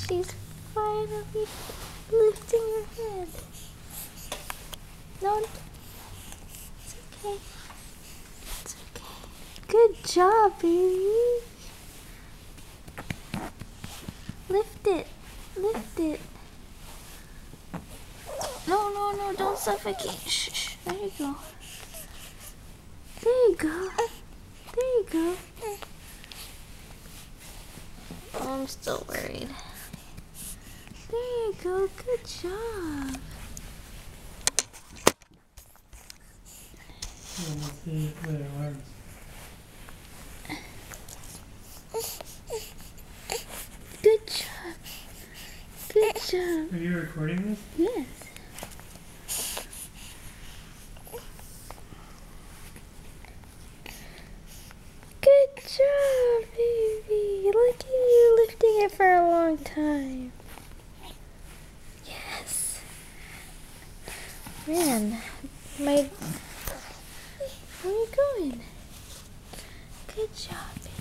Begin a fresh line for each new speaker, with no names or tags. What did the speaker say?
She's finally lifting her head. No, it's okay. It's okay. Good job, baby. Lift it. Lift it. No, no, no, don't suffocate. Shh, shh. There you go. There you go. There you go. Oh, I'm still worried. There you go. Good job.
Let's see if it works.
Good job. Good job.
Are you recording this?
Yes. Good job, baby. Look at you lifting it for a long time. Yes. Man, where are you going? Good job, baby.